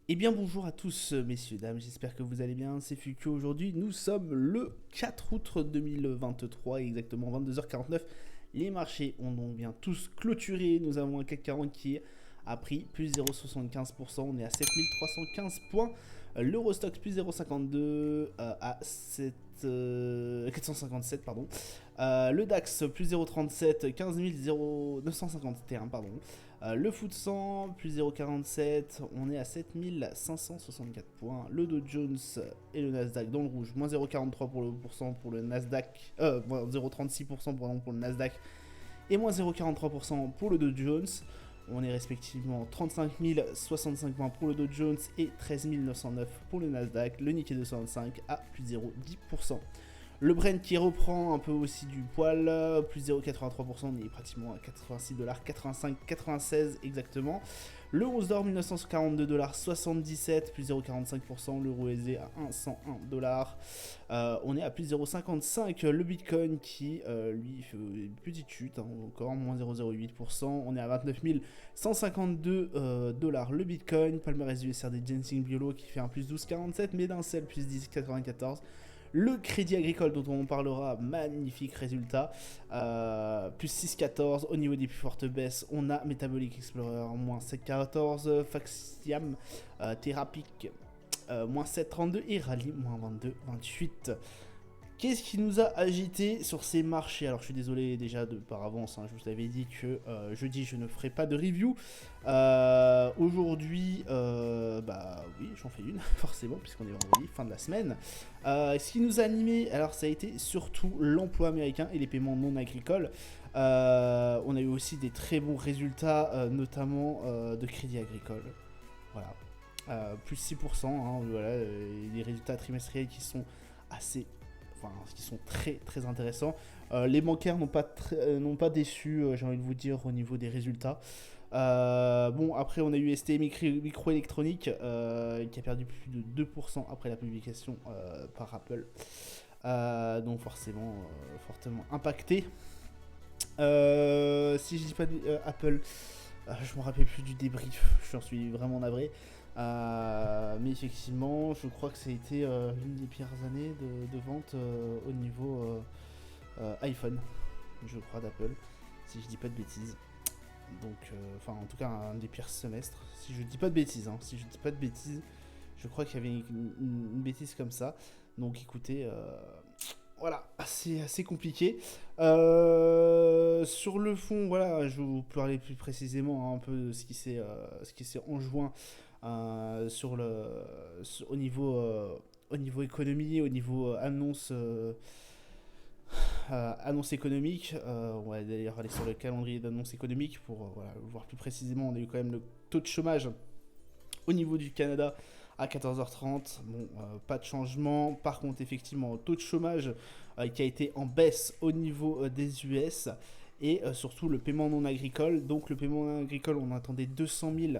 Eh bien bonjour à tous messieurs, dames, j'espère que vous allez bien, c'est Fukio aujourd'hui, nous sommes le 4 août 2023, exactement 22h49, les marchés ont donc bien tous clôturé, nous avons un CAC 40 qui a pris plus 0,75%, on est à 7315 points, l'Eurostoxx plus 0,52 à 457 pardon, le DAX plus 0,37, 15 951 pardon. Le FTSE 100 plus 0,47, on est à 7564 points. Le Dow Jones et le Nasdaq dans le rouge, moins 0,43% pour le Nasdaq, moins 0,36% pour le Nasdaq et moins 0,43% pour le Dow Jones. On est respectivement 35 065 points pour le Dow Jones et 13 909 pour le Nasdaq. Le Nikkei 225 à plus 0,10%. Le Brent qui reprend un peu aussi du poil, plus 0,83%, on est pratiquement à 86,85,96 exactement. Le 11 d'or 1942,77$, plus 0,45%, l'euro aisé à 101$. On est à plus 0,55. Le Bitcoin qui lui fait une petite chute, encore moins 0,08%. On est à 29 152$ le Bitcoin. Palmarès du SRD Ginseng Biolo qui fait un plus 12,47, Médincel plus 10,94. Le Crédit Agricole dont on parlera, magnifique résultat, plus 6,14. Au niveau des plus fortes baisses, on a Metabolic Explorer, moins 7,14. Faxiam, Therapic, moins 7,32 et Rally, moins 22,28. Qu'est-ce qui nous a agité sur ces marchés? Alors je suis désolé déjà par avance, je vous avais dit que jeudi je ne ferai pas de review. Aujourd'hui, bah oui, j'en fais une, forcément, puisqu'on est vendredi, fin de la semaine. Ce qui nous a animé, alors ça a été surtout l'emploi américain et les paiements non agricoles. On a eu aussi des très bons résultats, notamment de Crédit Agricole. Voilà. Plus 6%, voilà, des résultats trimestriels qui sont assez... Enfin, qui sont très très intéressants. Les bancaires n'ont pas déçu, j'ai envie de vous dire, au niveau des résultats. Bon, après, on a eu ST Microélectronique qui a perdu plus de 2% après la publication par Apple. Donc, forcément, fortement impacté. Si je dis pas Apple, je me rappelle plus du débrief, j'en suis vraiment navré. Mais effectivement, je crois que ça a été l'une des pires années de vente au niveau iPhone, je crois, d'Apple, si je dis pas de bêtises. Donc, enfin, en tout cas, un des pires semestres, si je dis pas de bêtises. Si je dis pas de bêtises, je crois qu'il y avait une bêtise comme ça. Donc, écoutez, voilà, assez compliqué. Sur le fond, voilà, je vais vous parler plus précisément un peu de ce qui s'est enjoint au niveau économie, au niveau annonce économique. On va d'ailleurs aller sur le calendrier d'annonce économique pour voilà, voir plus précisément. On a eu quand même le taux de chômage au niveau du Canada à 14h30. Bon, pas de changement. Par contre, effectivement, taux de chômage qui a été en baisse au niveau des US. Et surtout le paiement non agricole. Donc le paiement non agricole, on attendait 200 000.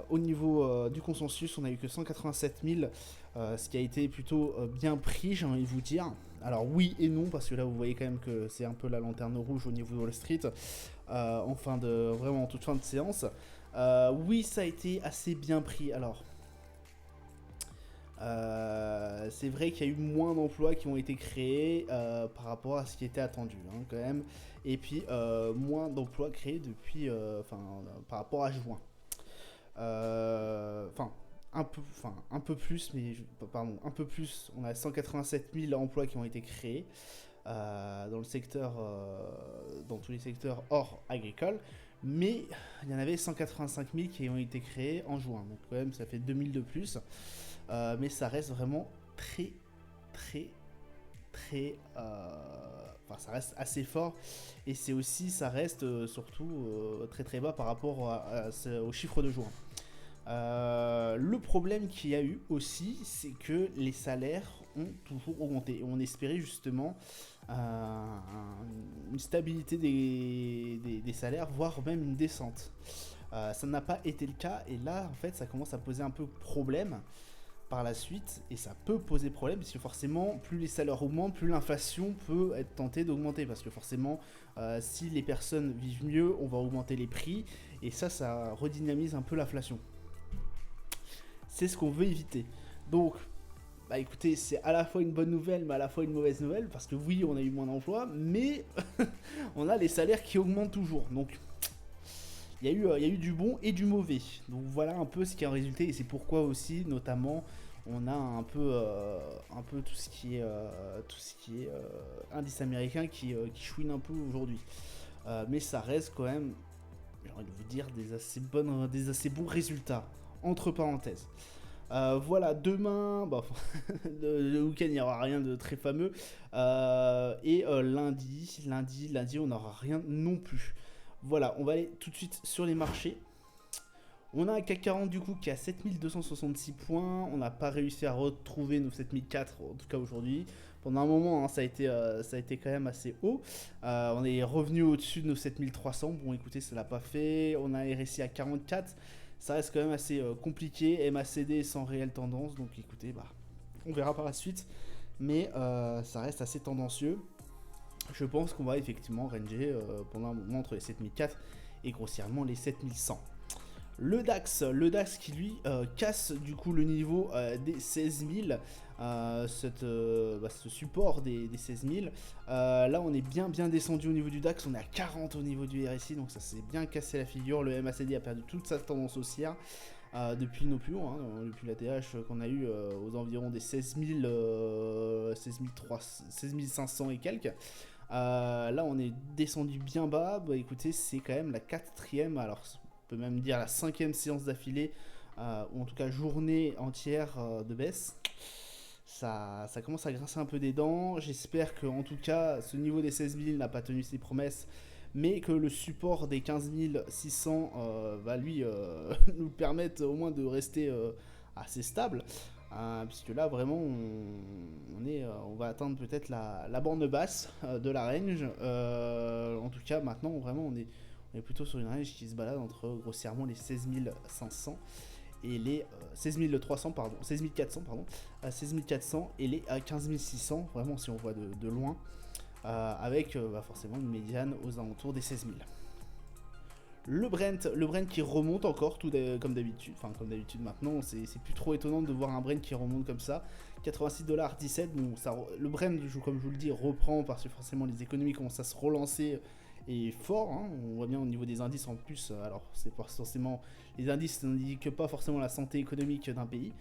Au niveau du consensus, on a eu que 187 000, ce qui a été plutôt bien pris, j'ai envie de vous dire. Alors oui et non, parce que là vous voyez quand même que c'est un peu la lanterne rouge au niveau de Wall Street, vraiment en toute fin de séance. Oui, ça a été assez bien pris. Alors, c'est vrai qu'il y a eu moins d'emplois qui ont été créés par rapport à ce qui était attendu, quand même. Et puis moins d'emplois créés depuis, par rapport à juin. Un peu plus, pardon, un peu plus. On a 187 000 emplois qui ont été créés dans le secteur, dans tous les secteurs hors agricole. Mais il y en avait 185 000 qui ont été créés en juin. Donc quand même, ça fait 2000 de plus. Mais ça reste vraiment très, très, très... ça reste assez fort. Et c'est aussi, ça reste surtout très très bas par rapport aux chiffres de juin. Le problème qu'il y a eu aussi, c'est que les salaires ont toujours augmenté. Et on espérait justement une stabilité des salaires, voire même une descente. Ça n'a pas été le cas, et là, en fait, ça commence à poser un peu problème par la suite, et ça peut poser problème, parce que forcément, plus les salaires augmentent, plus l'inflation peut être tentée d'augmenter, parce que forcément, si les personnes vivent mieux, on va augmenter les prix, et ça redynamise un peu l'inflation. c'est ce qu'on veut éviter. Donc, bah écoutez, c'est à la fois une bonne nouvelle, mais à la fois une mauvaise nouvelle, parce que oui, on a eu moins d'emplois, mais on a les salaires qui augmentent toujours. Donc, il y a eu du bon et du mauvais. Donc voilà un peu ce qui a résulté, et c'est pourquoi aussi, notamment, on a un peu tout ce qui est indice américain qui chouine un peu aujourd'hui. Mais ça reste quand même, j'ai envie de vous dire, des assez bons résultats, entre parenthèses. Voilà, demain, bah, le week-end, il n'y aura rien de très fameux. Lundi, on n'aura rien non plus. Voilà, on va aller tout de suite sur les marchés. On a un CAC 40 du coup qui a 7266 points. On n'a pas réussi à retrouver nos 7004 en tout cas aujourd'hui. Pendant un moment, hein, ça a été quand même assez haut. On est revenu au-dessus de nos 7300. Bon, écoutez, ça l'a pas fait. On a RSI à 44. Ça reste quand même assez compliqué. MACD sans réelle tendance. Donc écoutez, bah, on verra par la suite. Mais ça reste assez tendancieux. Je pense qu'on va effectivement ranger pendant un moment entre les 7004 et grossièrement les 7100. Le DAX qui lui casse du coup le niveau des 16 000, ce support des 16 000. Là on est bien descendu au niveau du DAX, on est à 40 au niveau du RSI, donc ça s'est bien cassé la figure. Le MACD a perdu toute sa tendance haussière depuis nos plus hauts, hein, depuis la TH qu'on a eu aux environs des 16 500 et quelques. Là on est descendu bien bas, bah écoutez c'est quand même la quatrième, alors on peut même dire la cinquième séance d'affilée, ou en tout cas journée entière de baisse. Ça commence à grincer un peu des dents, j'espère que en tout cas ce niveau des 16 000 n'a pas tenu ses promesses, mais que le support des 15 600 va lui nous permettre au moins de rester assez stable. Puisque là vraiment on va atteindre peut-être la borne basse de la range. En tout cas maintenant vraiment on est plutôt sur une range qui se balade entre grossièrement les 16 500 et les 16 300 pardon, 16 400 pardon, 16 400 et les 15 600 vraiment si on voit de loin, avec forcément une médiane aux alentours des 16 000. Le Brent qui remonte encore comme d'habitude, enfin comme d'habitude maintenant, c'est plus trop étonnant de voir un Brent qui remonte comme ça. 86,17$, bon, le Brent, comme je vous le dis, reprend parce que forcément les économies commencent à se relancer et fort, hein. On voit bien au niveau des indices en plus, alors c'est pas forcément, les indices n'indiquent pas forcément la santé économique d'un pays.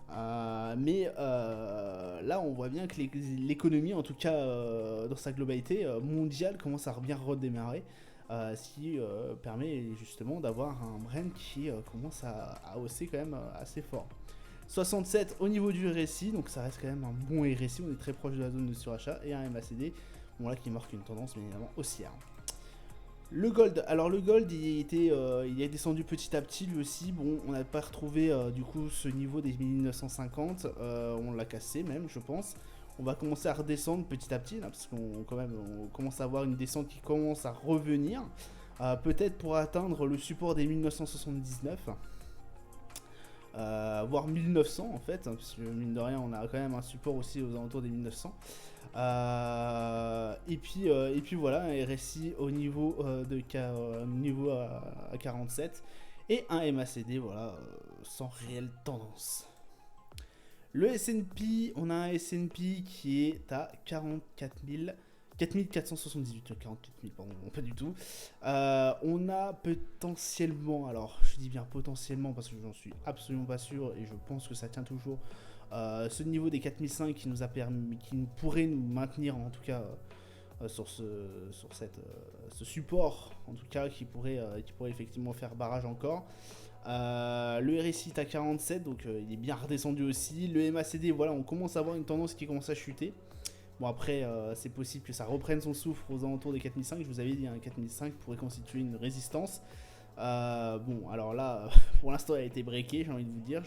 Mais là on voit bien que l'économie en tout cas dans sa globalité mondiale commence à bien redémarrer, ce qui permet justement d'avoir un Brent qui commence à hausser quand même assez fort. 67 au niveau du RSI, donc ça reste quand même un bon RSI, on est très proche de la zone de surachat, et un MACD bon, là, qui marque une tendance bien évidemment haussière. Le gold, alors le gold il est descendu petit à petit lui aussi. Bon, on n'a pas retrouvé du coup ce niveau des 1950, on l'a cassé même je pense. On va commencer à redescendre petit à petit là, parce qu'on on commence à avoir une descente qui commence à revenir, peut-être pour atteindre le support des 1979. Voire 1900 en fait, hein, parce que mine de rien on a quand même un support aussi aux alentours des 1900. Et puis voilà, un RSI au niveau, niveau à 47 et un MACD voilà, sans réelle tendance. Le S&P, on a un S&P qui est à 4478, 44 000, pardon, pas du tout. On a potentiellement, alors je dis bien potentiellement parce que j'en suis absolument pas sûr et je pense que ça tient toujours, ce niveau des 4005 qui nous a permis, qui nous pourrait nous maintenir en tout cas sur ce support, en tout cas qui pourrait effectivement faire barrage encore. Le RSI est à 47, donc il est bien redescendu aussi. Le MACD, voilà, on commence à avoir une tendance qui commence à chuter. Bon après, c'est possible que ça reprenne son souffle aux alentours des 4005. Je vous avais dit, un 4005 pourrait constituer une résistance. Bon, alors là, pour l'instant, elle a été breakée, j'ai envie de vous dire.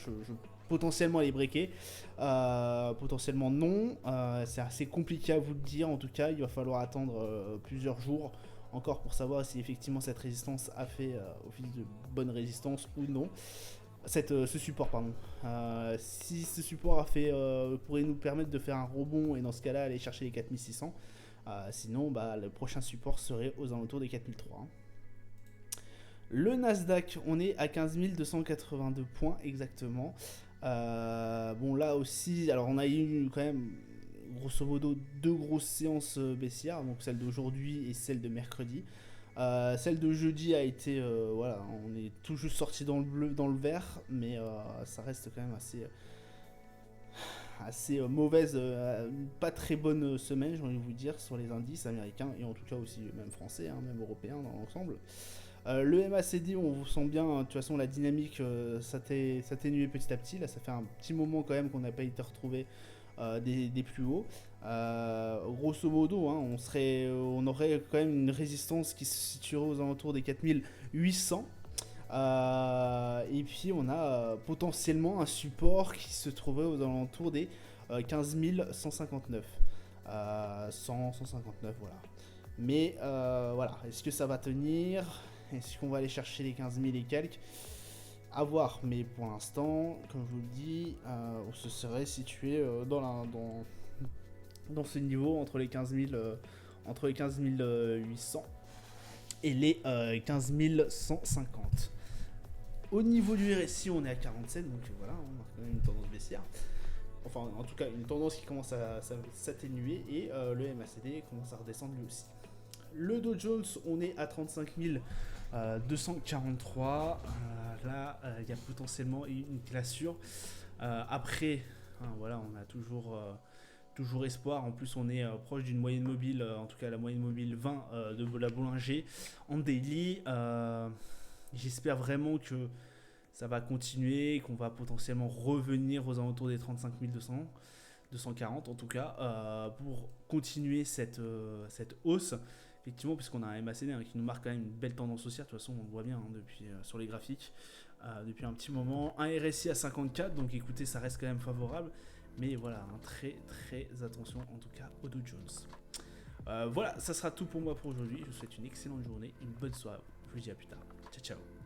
Potentiellement, elle est breakée. Potentiellement, non. C'est assez compliqué à vous le dire. En tout cas, il va falloir attendre plusieurs jours encore pour savoir si effectivement cette résistance a fait office de bonne résistance ou non. Ce support, pardon. Si ce support pourrait nous permettre de faire un rebond et dans ce cas-là aller chercher les 4600. Sinon, le prochain support serait aux alentours des 4003. Le Nasdaq, on est à 15 282 points exactement. Bon, là aussi, alors on a eu quand même, grosso modo, deux grosses séances baissières, donc celle d'aujourd'hui et celle de mercredi. Celle de jeudi a été, voilà, on est tout juste sorti dans le bleu, dans le vert, mais ça reste quand même assez mauvaise, pas très bonne semaine, j'ai envie de vous dire, sur les indices américains et en tout cas aussi même français, hein, même européens dans l'ensemble. Le MACD, on vous sent bien, hein, de toute façon la dynamique s'atténuer petit à petit. Là, ça fait un petit moment quand même qu'on n'a pas été retrouvé des plus hauts. Grosso modo, hein, on aurait quand même une résistance qui se situerait aux alentours des 4800. Et puis on a potentiellement un support qui se trouverait aux alentours des 15 159. 159, voilà. Mais voilà, est-ce que ça va tenir? Est-ce qu'on va aller chercher les 15 000 et quelques? À voir, mais pour l'instant, comme je vous le dis, on se serait situé dans ce niveau entre les 15 000, entre les 15 800 et les 15 150. Au niveau du RSI, on est à 47, donc voilà, on a quand même une tendance baissière. Enfin, en tout cas, une tendance qui commence à s'atténuer et le MACD commence à redescendre lui aussi. Le Dow Jones, on est à 35 243. Là, il y a potentiellement une cassure. Après, hein, voilà, on a toujours espoir. En plus, on est proche d'une moyenne mobile, en tout cas la moyenne mobile 20 de la Bollinger en daily. J'espère vraiment que ça va continuer, qu'on va potentiellement revenir aux alentours des 35 200. 240 en tout cas, pour continuer cette hausse, effectivement, puisqu'on a un MACD qui nous marque quand même une belle tendance haussière, de toute façon on le voit bien depuis, sur les graphiques, depuis un petit moment, un RSI à 54, donc écoutez, ça reste quand même favorable, mais voilà, très attention en tout cas au Dow Jones. Voilà, ça sera tout pour moi pour aujourd'hui, je vous souhaite une excellente journée, une bonne soirée, je vous dis à plus tard, ciao ciao.